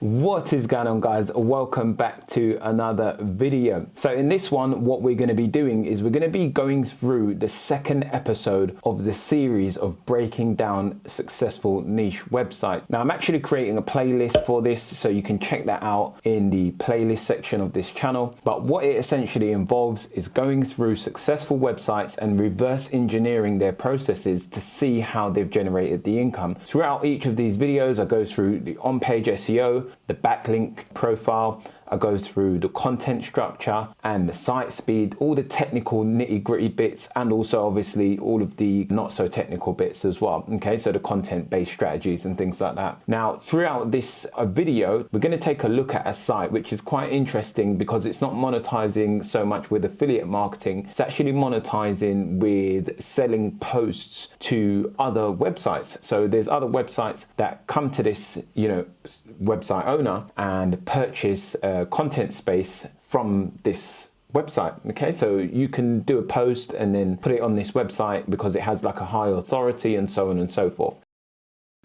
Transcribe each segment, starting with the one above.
What is going on, guys? Welcome back to another video. So in this one, what we're going to be doing is we're going to be going through the second episode of the series of breaking down successful niche websites. Now I'm actually creating a playlist for this, so you can check that out in the playlist section of this channel. But what it essentially involves is going through successful websites and reverse engineering their processes to see how they've generated the income. Throughout each of these videos, I go through the on-page SEO, the backlink profile, I go through the content structure and the site speed, all the technical nitty-gritty bits, and also obviously all of the not so technical bits as well. Okay, so the content-based strategies and things like that. Now, throughout this video, we're going to take a look at a site which is quite interesting because it's not monetizing so much with affiliate marketing. It's actually monetizing with selling posts to other websites. So there's other websites that come to this, website owner and purchase content space from this website. Okay, so you can do a post and then put it on this website because it has like a high authority and so on and so forth.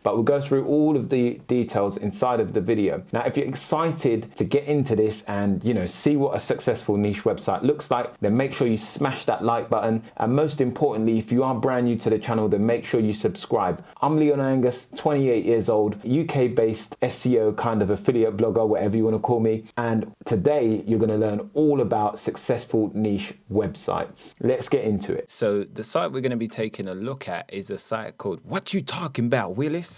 But we'll go through all of the details inside of the video. Now, if you're excited to get into this and, see what a successful niche website looks like, then make sure you smash that like button. And most importantly, if you are brand new to the channel, then make sure you subscribe. I'm Leon Angus, 28 years old, UK-based SEO kind of affiliate blogger, whatever you want to call me. And today you're going to learn all about successful niche websites. Let's get into it. So the site we're going to be taking a look at is a site called What You Talking About, Willis?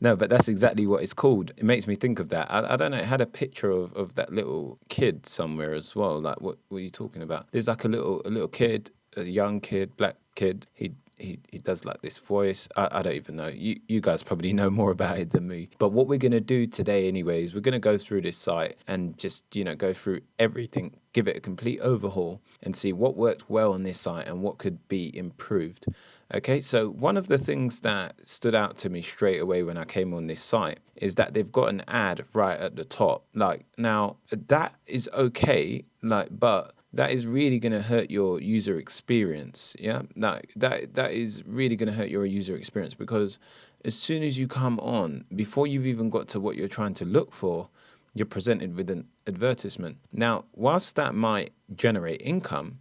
No, but that's exactly what it's called. It makes me think of that. I don't know. It had a picture of that little kid somewhere as well. Like, what are you talking about? There's like a little kid, a young kid, black kid. He does like this voice. I don't even know. You guys probably know more about it than me. But what we're going to do today anyway is we're going to go through this site and just, go through everything, give it a complete overhaul and see what worked well on this site and what could be improved. Okay, so one of the things that stood out to me straight away when I came on this site is that they've got an ad right at the top. Like, now that is okay, but that is really going to hurt your user experience. Yeah, that is really going to hurt your user experience because as soon as you come on, before you've even got to what you're trying to look for, you're presented with an advertisement. Now, whilst that might generate income,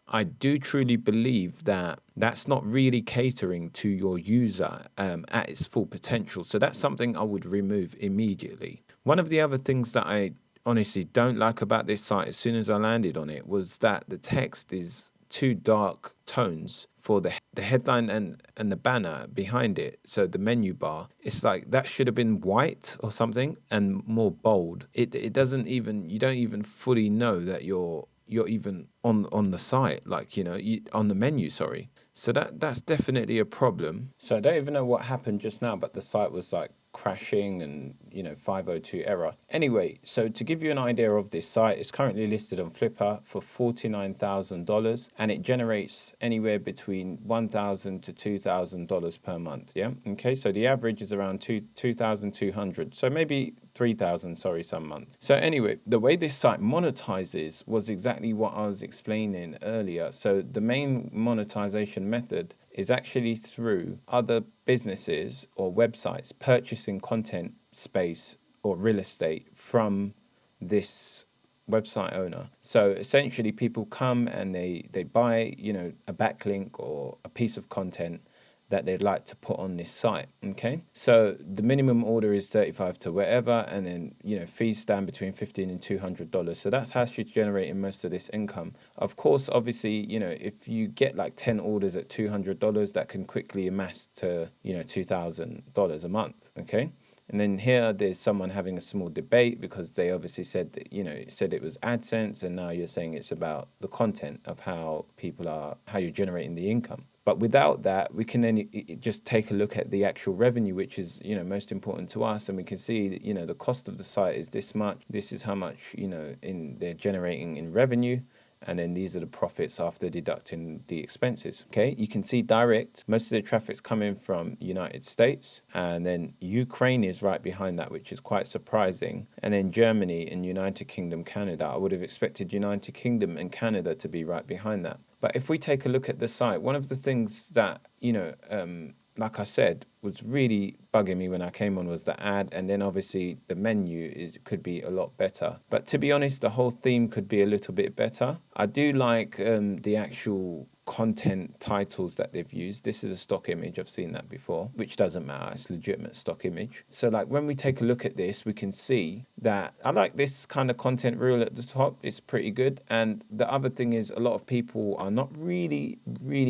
I do truly believe that that's not really catering to your user at its full potential. So that's something I would remove immediately. One of the other things that I honestly don't like about this site as soon as I landed on it was that the text is too dark tones for the headline and the banner behind it. So the menu bar, it's like that should have been white or something and more bold. It doesn't even, you don't even fully know that you're even on the site, on the menu, sorry. So that's definitely a problem. So I don't even know what happened just now, but the site was like crashing and 502 error. Anyway, so to give you an idea of this site, it's currently listed on Flippa for $49,000 and it generates anywhere between $1,000 to $2,000 per month. Yeah. Okay. So the average is around 2,200. So maybe 3,000, some months. So anyway, the way this site monetizes was exactly what I was explaining earlier. So the main monetization method is actually through other businesses or websites purchasing content space or real estate from this website owner. So essentially people come and they buy, a backlink or a piece of content that they'd like to put on this site. Okay, so the minimum order is 35 to whatever, and then fees stand between $15 and $200. So that's how she's generating most of this income. Of course, obviously, if you get like 10 orders at $200, that can quickly amass to $2,000 a month. Okay. And then here there's someone having a small debate because they obviously said that, said it was AdSense, and now you're saying it's about the content of how you're generating the income. But without that, we can then just take a look at the actual revenue, which is, most important to us. And we can see that, the cost of the site is this much. This is how much, they're generating in revenue. And then these are the profits after deducting the expenses. Okay, you can see direct. Most of the traffic's coming from United States, and then Ukraine is right behind that, which is quite surprising. And then Germany and United Kingdom, Canada. I would have expected United Kingdom and Canada to be right behind that. But if we take a look at the site, one of the things that like I said, was really bugging me when I came on was the ad, and then obviously the menu could be a lot better. But to be honest, the whole theme could be a little bit better. I do like the actual content titles that they've used. This is a stock image. I've seen that before, which doesn't matter. It's a legitimate stock image. So like when we take a look at this, we can see that I like this kind of content reel at the top. It's pretty good. And the other thing is a lot of people are not really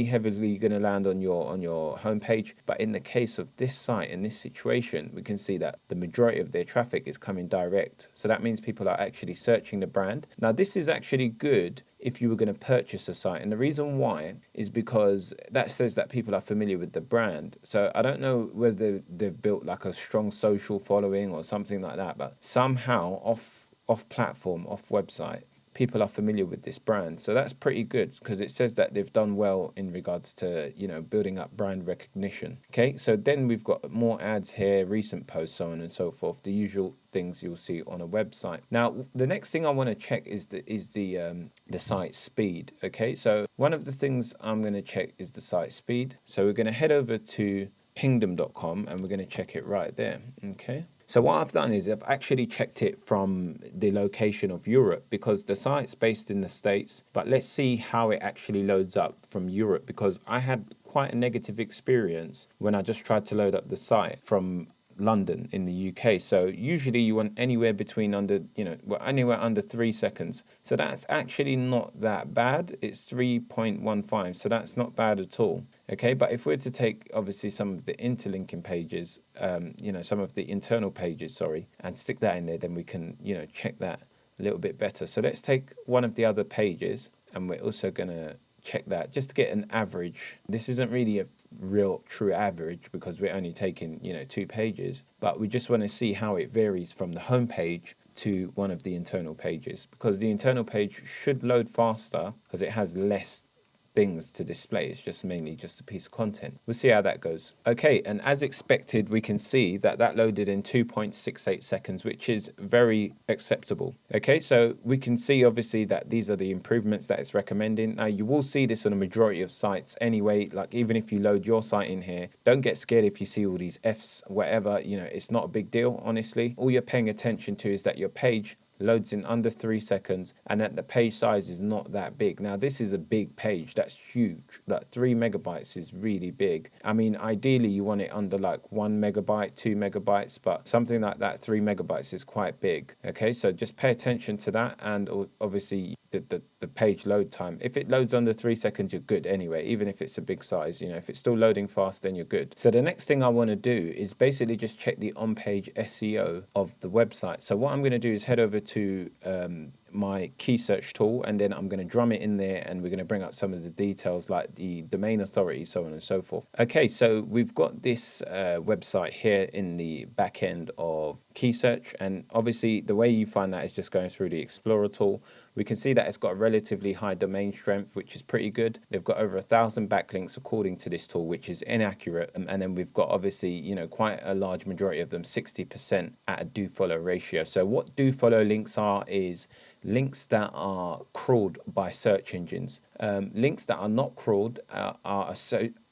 heavily going to land on your homepage. But in the case of this site, in this situation, we can see that the majority of their traffic is coming direct. So that means people are actually searching the brand. Now, this is actually good if you were going to purchase a site. And the reason why is because that says that people are familiar with the brand. So I don't know whether they've built like a strong social following or something like that, but somehow off platform, off website, people are familiar with this brand. So that's pretty good because it says that they've done well in regards to, building up brand recognition. Okay, so then we've got more ads here, recent posts, so on and so forth, the usual things you'll see on a website. Now, the next thing I want to check is the site speed. Okay, so one of the things I'm going to check is the site speed. So we're going to head over to pingdom.com and we're going to check it right there. Okay. So what I've done is I've actually checked it from the location of Europe because the site's based in the States, but let's see how it actually loads up from Europe because I had quite a negative experience when I just tried to load up the site from London in the UK. So usually you want anywhere between anywhere under 3 seconds. So that's actually not that bad. It's 3.15. So that's not bad at all. Okay, but if we're to take obviously some of the interlinking pages, some of the internal pages, and stick that in there, then we can, check that a little bit better. So let's take one of the other pages and we're also going to check that just to get an average. This isn't really a real true average because we're only taking 2 pages, but we just want to see how it varies from the home page to one of the internal pages because the internal page should load faster because it has less things to display. It's just mainly just a piece of content. We'll see how that goes. Okay, and as expected, we can see that loaded in 2.68 seconds, which is very acceptable. Okay, so we can see obviously that these are the improvements that it's recommending. Now you will see this on a majority of sites anyway. Like even if you load your site in here, don't get scared if you see all these Fs, whatever, it's not a big deal, honestly. All you're paying attention to is that your page loads in under 3 seconds and that the page size is not that big. Now this is a big page, that's huge. That 3 megabytes is really big. I mean, ideally you want it under like 1 megabyte, 2 megabytes, but something like that 3 megabytes is quite big. Okay, so just pay attention to that, and obviously the page load time. If it loads under 3 seconds, you're good anyway, even if it's a big size. If it's still loading fast, then you're good. So the next thing I want to do is basically just check the on-page SEO of the website. So what I'm going to do is head over to my key search tool, and then I'm going to drum it in there, and we're going to bring up some of the details like the domain authority, so on and so forth. Okay, so we've got this website here in the back end of key search, and obviously the way you find that is just going through the Explorer tool. We can see that it's got a relatively high domain strength, which is pretty good. They've got over 1,000 backlinks according to this tool, which is inaccurate. And then we've got obviously, quite a large majority of them, 60% at a do follow ratio. So what do follow links are is links that are crawled by search engines. Links that are not crawled are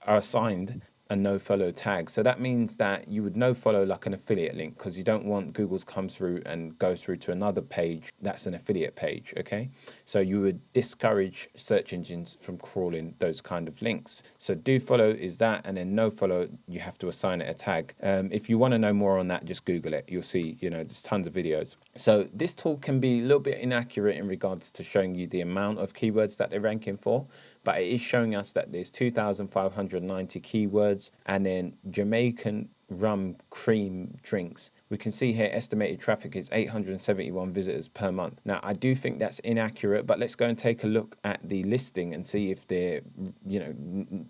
assigned a no follow tag. So that means that you would no follow like an affiliate link because you don't want Google's come through and go through to another page that's an affiliate page. Okay, so you would discourage search engines from crawling those kind of links. So do follow is that, and then no follow, you have to assign it a tag. If you want to know more on that, just Google it. You'll see, there's tons of videos. So this tool can be a little bit inaccurate in regards to showing you the amount of keywords that they're ranking for, but it is showing us that there's 2,590 keywords, and then Jamaican rum cream drinks. We can see here estimated traffic is 871 visitors per month. Now, I do think that's inaccurate, but let's go and take a look at the listing and see if they're,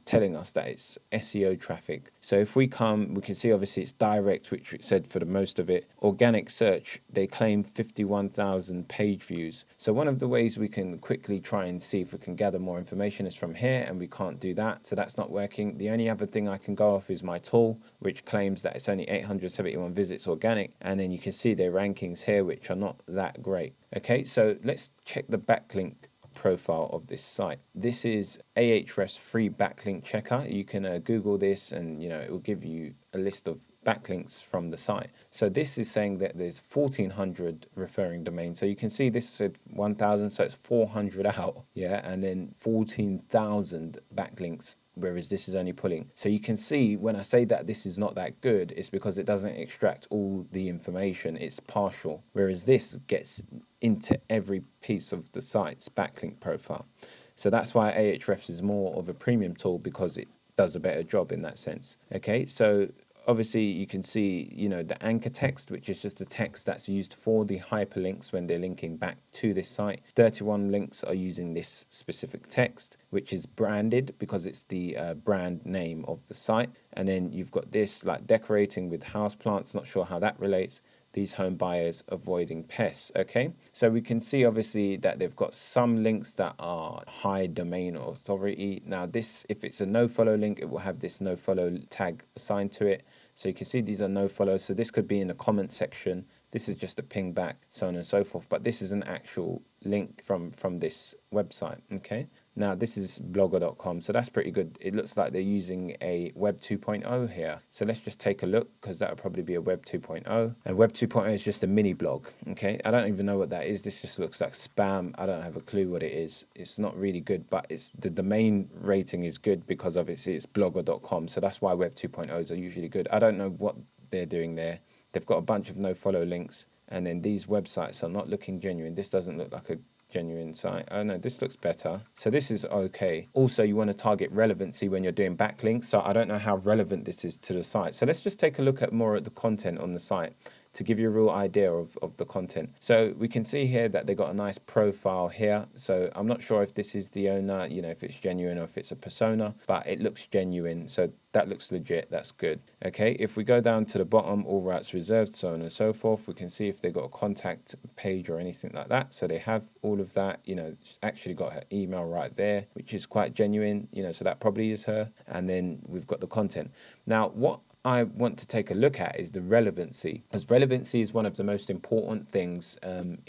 telling us that it's SEO traffic. So if we come, we can see obviously it's direct, which it said for the most of it. Organic search, they claim 51,000 page views. So one of the ways we can quickly try and see if we can gather more information is from here, and we can't do that. So that's not working. The only other thing I can go off is my tool, which claims that it's only 871 visits organic, and then you can see their rankings here, which are not that great. Okay, so let's check the backlink profile of this site. This is Ahrefs free backlink checker. You can Google this, and it will give you a list of backlinks from the site. So this is saying that there's 1,400 referring domains. So you can see this said 1,000, so it's 400 out, and then 14,000 backlinks, whereas this is only pulling. So you can see when I say that this is not that good, it's because it doesn't extract all the information, it's partial, whereas this gets into every piece of the site's backlink profile. So that's why Ahrefs is more of a premium tool, because it does a better job in that sense. Okay, so obviously you can see, the anchor text, which is just a text that's used for the hyperlinks when they're linking back to this site. 31 links are using this specific text, which is branded because it's the brand name of the site. And then you've got this like decorating with houseplants, not sure how that relates. These home buyers avoiding pests. Okay, so we can see obviously that they've got some links that are high domain authority. Now this, if it's a no follow link, it will have this no follow tag assigned to it. So you can see these are no follow. So this could be in the comment section. This is just a ping back, so on and so forth. But this is an actual link from this website. Okay. Now this is blogger.com, so that's pretty good. It looks like they're using a Web 2.0 here. So let's just take a look, because that would probably be a Web 2.0. And Web 2.0 is just a mini blog, okay? I don't even know what that is. This just looks like spam. I don't have a clue what it is. It's not really good, but the domain rating is good because obviously it's blogger.com. So that's why Web 2.0s are usually good. I don't know what they're doing there. They've got a bunch of no follow links, and then these websites are not looking genuine. This doesn't look like a genuine site. Oh no, this looks better. So this is okay. Also, you want to target relevancy when you're doing backlinks. So I don't know how relevant this is to the site. So let's just take a look at more at the content on the site to give you a real idea of the content. So we can see here that they got a nice profile here. So I'm not sure if this is the owner, if it's genuine or if it's a persona, but it looks genuine. So that looks legit. That's good. Okay. If we go down to the bottom, all rights reserved, so on and so forth, we can see if they got a contact page or anything like that. So they have all of that, she's actually got her email right there, which is quite genuine, so that probably is her. And then we've got the content. Now, what I want to take a look at is the relevancy, because relevancy is one of the most important things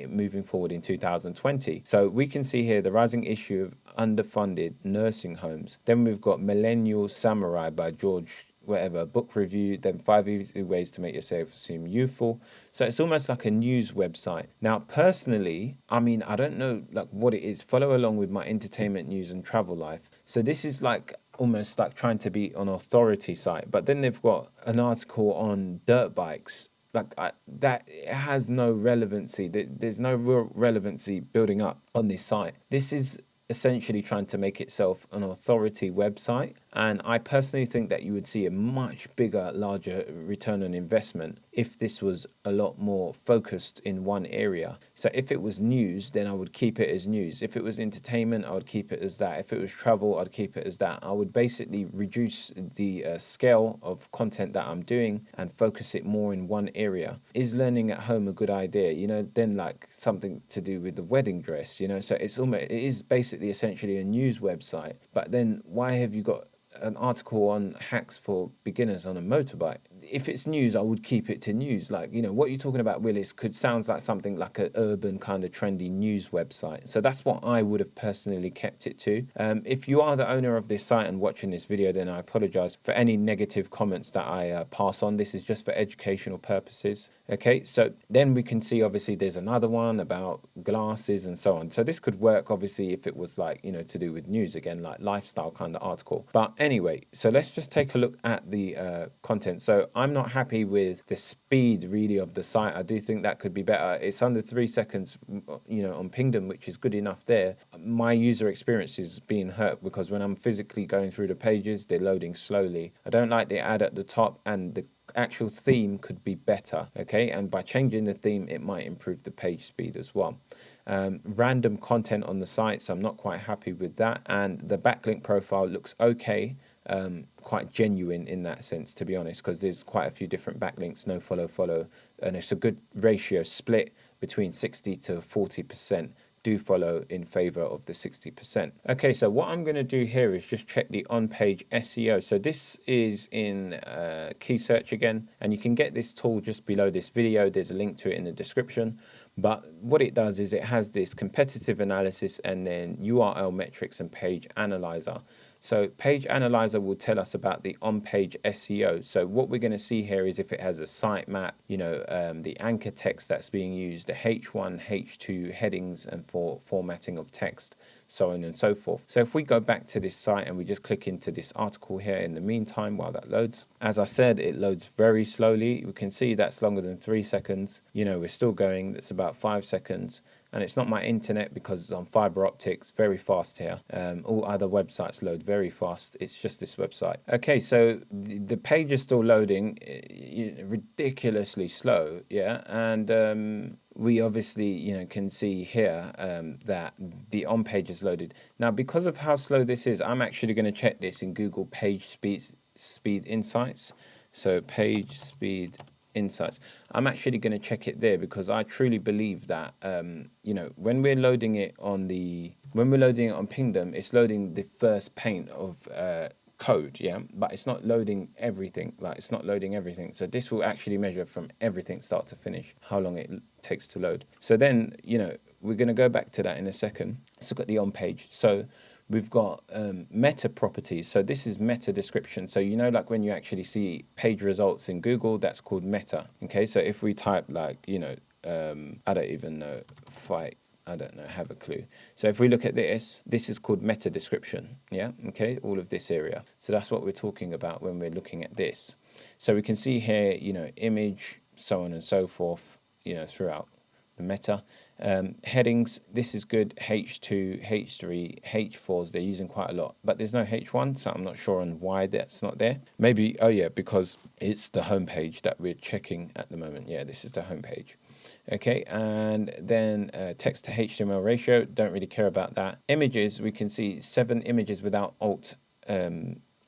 moving forward in 2020. So we can see here the rising issue of underfunded nursing homes. Then we've got Millennial Samurai by George book review, then 5 easy ways to make yourself seem youthful. So it's almost like a news website. Now, personally, I don't know what it is. Follow along with my entertainment, news and travel life. So this is almost like trying to be an authority site, but then they've got an article on dirt bikes. That it has no relevancy. There's no real relevancy building up on this site. This is essentially trying to make itself an authority website. And I personally think that you would see a much bigger, larger return on investment if this was a lot more focused in one area. So if it was news, then I would keep it as news. If it was entertainment, I would keep it as that. If it was travel, I'd keep it as that. I would basically reduce the scale of content that I'm doing and focus it more in one area. Is learning at home a good idea? Then something to do with the wedding dress, so it is basically essentially a news website. But then why have you got an article on hacks for beginners on a motorbike? If it's news, I would keep it to news. What you're talking about, Willis, sounds like something like an urban kind of trendy news website. So that's what I would have personally kept it to. If you are the owner of this site and watching this video, then I apologize for any negative comments that I pass on. This is just for educational purposes. Okay, so then we can see obviously there's another one about glasses and so on. So this could work obviously if it was to do with news, again, like lifestyle kind of article. But anyway, so let's just take a look at the content. So I'm not happy with the speed really of the site. I do think that could be better. It's under 3 seconds, on Pingdom, which is good enough there. My user experience is being hurt because when I'm physically going through the pages, they're loading slowly. I don't like the ad at the top, and the actual theme could be better. Okay, and by changing the theme, it might improve the page speed as well. Random content on the site, so I'm not quite happy with that. And the backlink profile looks okay. Quite genuine in that sense, to be honest, because there's quite a few different backlinks, no follow, and it's a good ratio split between 60 to 40%. do follow in favor of the 60%. Okay, so what I'm going to do here is just check the on-page SEO. So this is in key search again, and you can get this tool just below this video. There's a link to it in the description. But what it does is it has this competitive analysis and then URL metrics and page analyzer. So page analyzer will tell us about the on-page SEO. So what we're going to see here is if it has a sitemap, the anchor text that's being used, the H1, H2 headings and for formatting of text, so on and so forth. So if we go back to this site and we just click into this article here in the meantime while that loads, as I said, it loads very slowly. We can see that's longer than 3 seconds. We're still going. That's about 5 seconds. And it's not my internet because it's on fiber optics, very fast here. All other websites load very fast. It's just this website. Okay, so the page is still loading, ridiculously slow, yeah. And we obviously, can see here that the on page is loaded. Now, because of how slow this is, I'm actually going to check this in Google Page Speed Insights. So Page Speed Insights. I'm actually going to check it there because I truly believe that when we're loading it on Pingdom, it's loading the first pane of code, yeah, but it's not loading everything. It's not loading everything. So this will actually measure from everything start to finish how long it takes to load. So then we're going to go back to that in a second. Let's look at the on page. So we've got meta properties. So this is meta description. So like when you actually see page results in Google, that's called meta. Okay, so if we type I don't even know, fight, I don't know, have a clue. So if we look at this is called meta description. Yeah, okay, all of this area. So that's what we're talking about when we're looking at this. So we can see here, image, so on and so forth, throughout the meta. Headings, this is good. H2, H3, H4s, they're using quite a lot, but there's no H1, so I'm not sure on why that's not there. Maybe, because it's the homepage that we're checking at the moment. Yeah, this is the homepage. Okay, and then text to HTML ratio, don't really care about that. Images, we can see 7 images without alt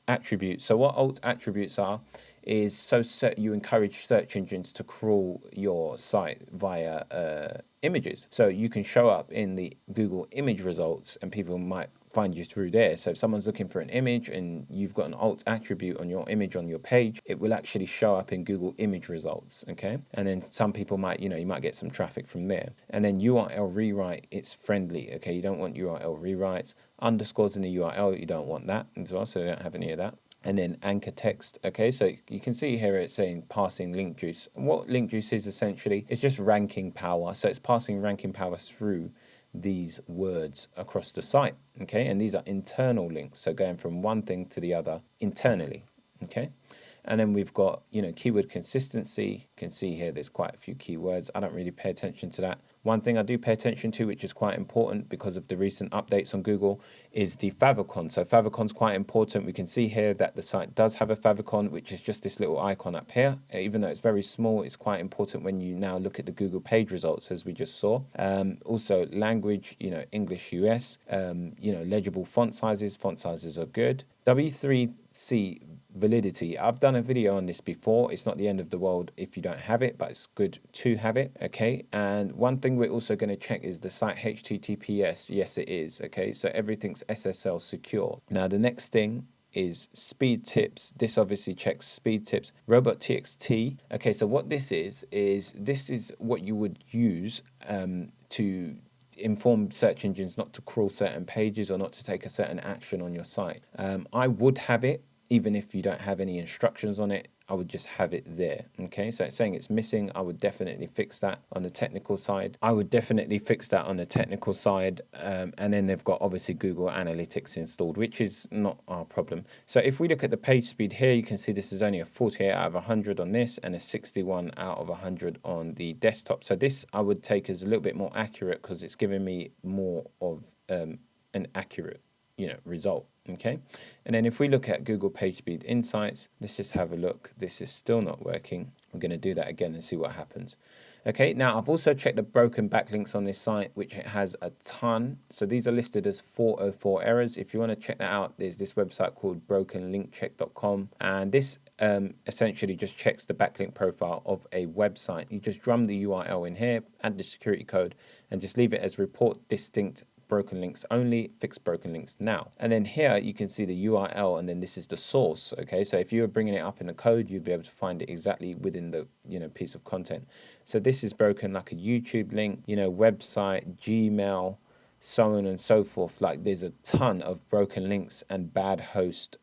attributes. So what alt attributes are is you encourage search engines to crawl your site via images. So you can show up in the Google image results and people might find you through there. So if someone's looking for an image and you've got an alt attribute on your image on your page, it will actually show up in Google image results, okay? And then some people might, you might get some traffic from there. And then URL rewrite, it's friendly, okay? You don't want URL rewrites. Underscores in the URL, you don't want that as well, so they don't have any of that. And then anchor text. Okay, so you can see here it's saying passing link juice. What link juice is essentially, it's just ranking power. So it's passing ranking power through these words across the site. Okay, and these are internal links. So going from one thing to the other internally. Okay. And then we've got, keyword consistency. You can see here there's quite a few keywords. I don't really pay attention to that. One thing I do pay attention to, which is quite important because of the recent updates on Google, is the favicon. So favicon is quite important. We can see here that the site does have a favicon, which is just this little icon up here. Even though it's very small, it's quite important when you now look at the Google page results, as we just saw. Also language, English US, legible font sizes. Font sizes are good. W3C validity. I've done a video on this before. It's not the end of the world if you don't have it, but it's good to have it. Okay. And one thing we're also going to check is the site HTTPS. Yes, it is. Okay. So everything's SSL secure. Now, the next thing is speed tips. This obviously checks speed tips. Robot.txt. Okay. So what this is what you would use to inform search engines not to crawl certain pages or not to take a certain action on your site. I would have it. Even if you don't have any instructions on it, I would just have it there. Okay, so it's saying it's missing. I would definitely fix that on the technical side. And then they've got obviously Google Analytics installed, which is not our problem. So if we look at the page speed here, you can see this is only a 48 out of 100 on this and a 61 out of 100 on the desktop. So this I would take as a little bit more accurate because it's giving me more of an accurate result. Okay, and then if we look at Google PageSpeed Insights, let's just have a look. This is still not working. I'm going to do that again and see what happens. Okay, now I've also checked the broken backlinks on this site, which it has a ton. So these are listed as 404 errors. If you want to check that out, there's this website called brokenlinkcheck.com, and this essentially just checks the backlink profile of a website. You just drum the URL in here, add the security code, and just leave it as report distinct broken links only, fix broken links now. And then here you can see the URL, and then this is the source. Okay, so if you were bringing it up in the code, you'd be able to find it exactly within the piece of content. So this is broken like a YouTube link, website, Gmail, so on and so forth. Like there's a ton of broken links and bad host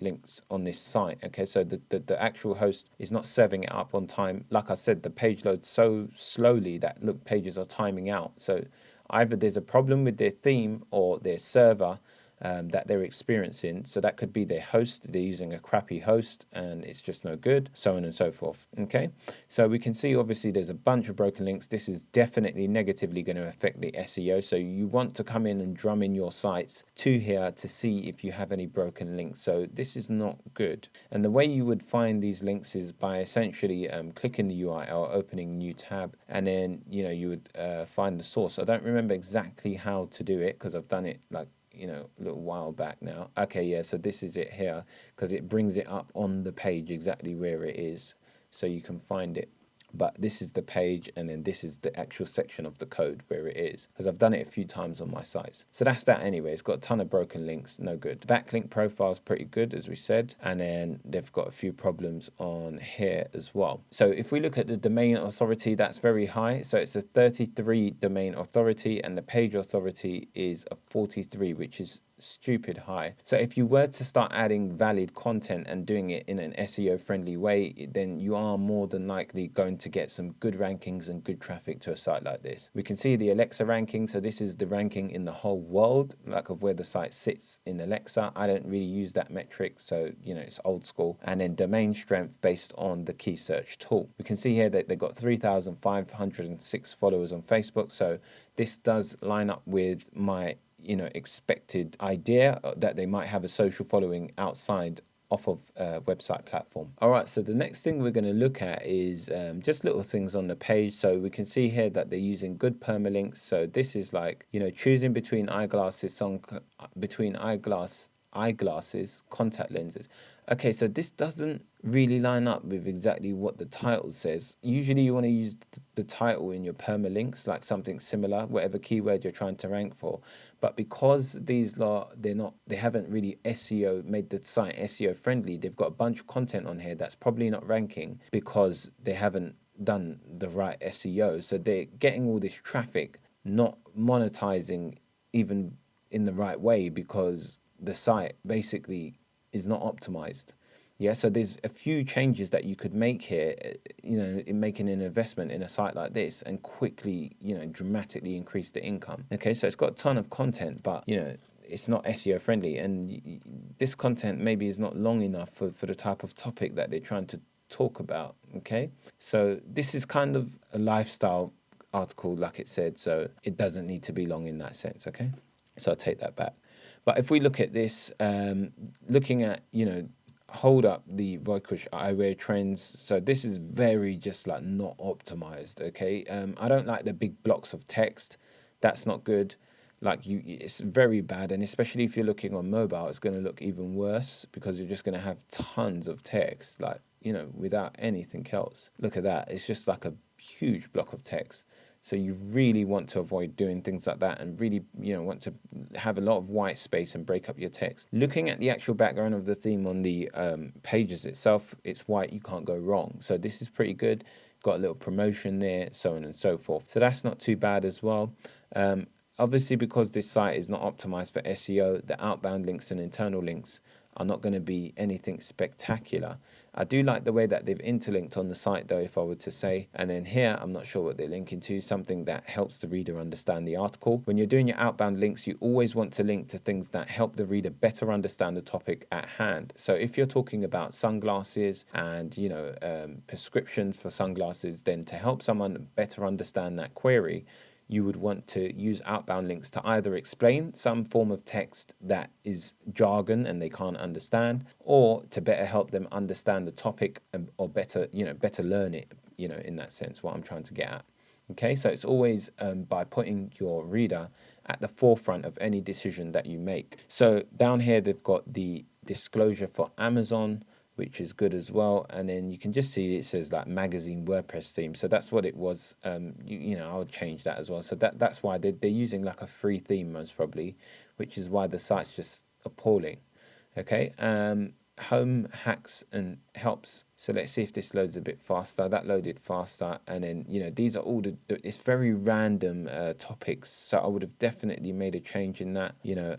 links on this site. Okay, so the actual host is not serving it up on time. Like I said, the page loads so slowly that pages are timing out. So either there's a problem with their theme or their server that they're experiencing. So that could be their host. They're using a crappy host and it's just no good, so on and so forth. Okay, so we can see obviously there's a bunch of broken links. This is definitely negatively going to affect the SEO. So you want to come in and drum in your sites to here to see if you have any broken links. So this is not good. And the way you would find these links is by essentially clicking the URL, opening new tab, and then you would find the source. I don't remember exactly how to do it because I've done it like a little while back now. Okay, yeah, so this is it here because it brings it up on the page exactly where it is so you can find it. But this is the page, and then this is the actual section of the code where it is, because I've done it a few times on my sites. So that's that anyway. It's got a ton of broken links, no good. Backlink profile is pretty good, as we said, and then they've got a few problems on here as well. So if we look at the domain authority, that's very high. So it's a 33 domain authority, and the page authority is a 43, which is stupid high. So if you were to start adding valid content and doing it in an SEO friendly way, then you are more than likely going to get some good rankings and good traffic to a site like this. We can see the Alexa ranking. So this is the ranking in the whole world, like of where the site sits in Alexa. I don't really use that metric, so it's old school. And then domain strength based on the key search tool. We can see here that they've got 3,506 followers on Facebook. So this does line up with my expected idea that they might have a social following outside off of a website platform. All right, so the next thing we're going to look at is just little things on the page. So we can see here that they're using good permalinks. So this is like, choosing between eyeglasses, contact lenses. Okay, so this doesn't really line up with exactly what the title says. Usually you want to use the title in your permalinks, like something similar, whatever keyword you're trying to rank for. But because they haven't really made the site SEO friendly, they've got a bunch of content on here that's probably not ranking because they haven't done the right SEO. So they're getting all this traffic, not monetizing even in the right way because the site basically is not optimized. Yeah, so there's a few changes that you could make here, in making an investment in a site like this and quickly, dramatically increase the income. Okay, so it's got a ton of content, but, it's not SEO friendly. And this content maybe is not long enough for the type of topic that they're trying to talk about. Okay, so this is kind of a lifestyle article, like it said, so it doesn't need to be long in that sense. Okay, so I'll take that back. But if we look at this, looking at, hold up the Voikush eyewear trends. So this is very just like not optimized. Okay. I don't like the big blocks of text. That's not good. It's very bad. And especially if you're looking on mobile, it's going to look even worse because you're just going to have tons of text, without anything else. Look at that. It's just like a huge block of text. So you really want to avoid doing things like that and really, want to have a lot of white space and break up your text. Looking at the actual background of the theme on the pages itself, it's white, you can't go wrong. So this is pretty good. Got a little promotion there, so on and so forth. So that's not too bad as well. Obviously, because this site is not optimized for SEO, the outbound links and internal links are not going to be anything spectacular. I do like the way that they've interlinked on the site though, if I were to say. And then here, I'm not sure what they're linking to, something that helps the reader understand the article. When you're doing your outbound links, you always want to link to things that help the reader better understand the topic at hand. So if you're talking about sunglasses and, prescriptions for sunglasses, then to help someone better understand that query, you would want to use outbound links to either explain some form of text that is jargon and they can't understand, or to better help them understand the topic or better learn it, you know, in that sense, what I'm trying to get at. Okay, so it's always by putting your reader at the forefront of any decision that you make. So down here, they've got the disclosure for Amazon, which is good as well. And then you can just see it says like magazine WordPress theme. So that's what it was. You know, I would change that as well. So that's why they're using like a free theme most probably, which is why the site's just appalling. Okay. Home hacks and helps. So let's see if this loads a bit faster. That loaded faster. And then, you know, these are all it's very random topics. So I would have definitely made a change in that, you know,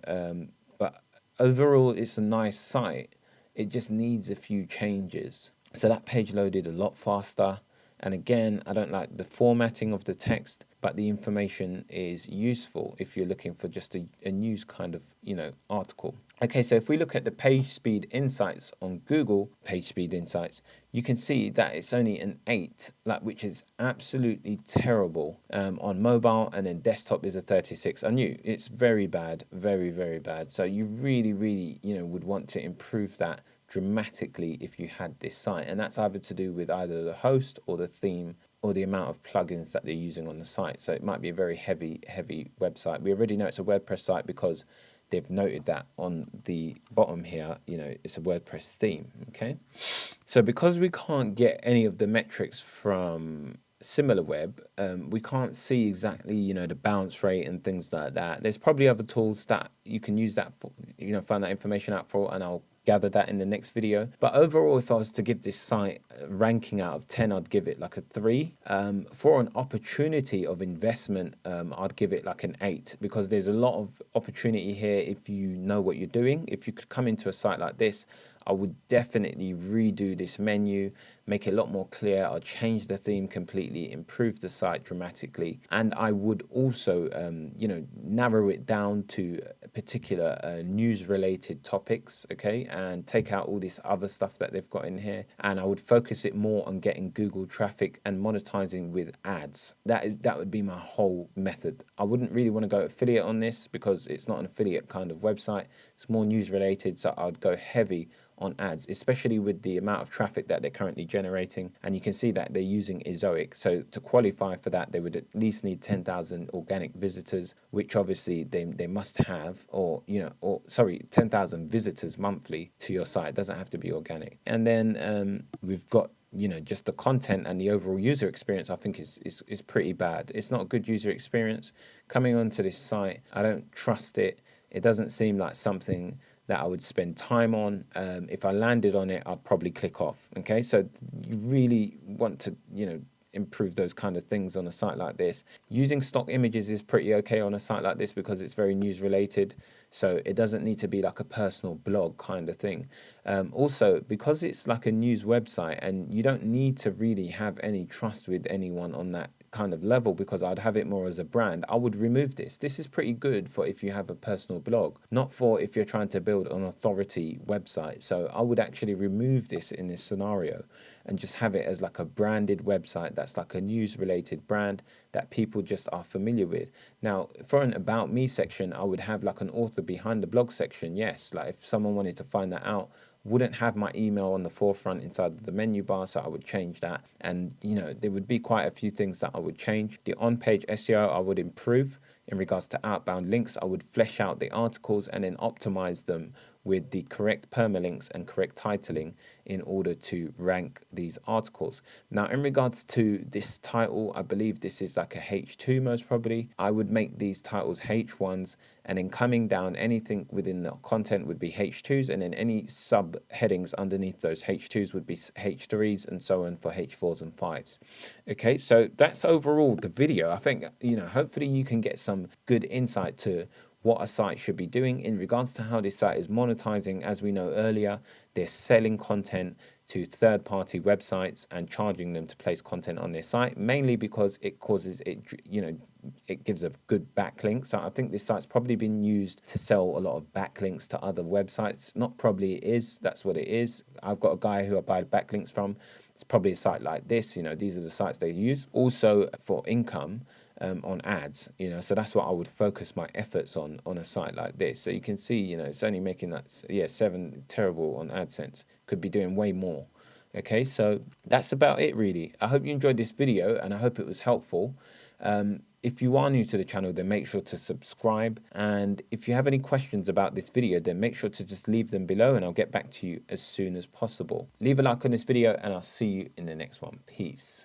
but overall it's a nice site. It just needs a few changes. So that page loaded a lot faster. And again, I don't like the formatting of the text, but the information is useful if you're looking for just a news kind of, you know, article. Okay, so if we look at the page speed insights on Google, page speed insights, you can see that it's only an 8, like, which is absolutely terrible on mobile, and then desktop is a 36. I knew it's very bad, very, very bad. So you really, really, you know, would want to improve that dramatically if you had this site, and that's either to do with either the host or the theme or the amount of plugins that they're using on the site. So it might be a very heavy website. We already know it's a WordPress site because they've noted that on the bottom here, you know, it's a WordPress theme. Okay, so because we can't get any of the metrics from SimilarWeb, we can't see exactly, you know, the bounce rate and things like that. There's probably other tools that you can use that for, you know, find that information out for, and I'll gather that in the next video. But overall, if I was to give this site a ranking out of 10, I'd give it like a 3. For an opportunity of investment, I'd give it like an 8, because there's a lot of opportunity here if you know what you're doing. If you could come into a site like this, I would definitely redo this menu, make it a lot more clear. I'll change the theme completely, improve the site dramatically, and I would also, you know, narrow it down to particular news-related topics, okay, and take out all this other stuff that they've got in here, and I would focus it more on getting Google traffic and monetizing with ads. That would be my whole method. I wouldn't really want to go affiliate on this because it's not an affiliate kind of website. It's more news-related, so I'd go heavy on ads, especially with the amount of traffic that they're currently generating. And you can see that they're using Ezoic. So to qualify for that, they would at least need 10,000 organic visitors, which obviously they must have, or, you know, or sorry, 10,000 visitors monthly to your site. It doesn't have to be organic. And then we've got, you know, just the content and the overall user experience, I think is pretty bad. It's not a good user experience. Coming onto this site, I don't trust it. It doesn't seem like something that I would spend time on. If I landed on it, I'd probably click off. Okay, so you really want to, you know, improve those kind of things on a site like this. Using stock images is pretty okay on a site like this because it's very news related. So it doesn't need to be like a personal blog kind of thing. Also, because it's like a news website and you don't need to really have any trust with anyone on that kind of level, because I'd have it more as a brand, I would remove this. This is pretty good for if you have a personal blog, not for if you're trying to build an authority website. So I would actually remove this in this scenario and just have it as like a branded website that's like a news related brand that people just are familiar with. Now, for an about me section, I would have like an author behind the blog section. Yes, like if someone wanted to find that out, wouldn't have my email on the forefront inside of the menu bar, so I would change that. And, you know, there would be quite a few things that I would change. The on-page SEO I would improve. In regards to outbound links, I would flesh out the articles and then optimize them with the correct permalinks and correct titling in order to rank these articles. Now, in regards to this title, I believe this is like a H2 most probably. I would make these titles H1s, and then coming down, anything within the content would be H2s, and then any subheadings underneath those H2s would be H3s, and so on for H4s and 5s. Okay, so that's overall the video. I think, you know, hopefully you can get some good insight to what a site should be doing in regards to how this site is monetizing. As we know earlier, they're selling content to third-party websites and charging them to place content on their site, mainly because it causes it, you know, it gives a good backlink. So I think this site's probably been used to sell a lot of backlinks to other websites. Not probably, it is. That's what it is. I've got a guy who I buy backlinks from. It's probably a site like this. You know, these are the sites they use. Also for income, on ads, you know, so that's what I would focus my efforts on a site like this. So you can see, you know, it's only making that 7, terrible on AdSense. Could be doing way more. Okay, so that's about it really. I hope you enjoyed this video and I hope it was helpful. If you are new to the channel, then make sure to subscribe. And if you have any questions about this video, then make sure to just leave them below and I'll get back to you as soon as possible. Leave a like on this video and I'll see you in the next one. Peace.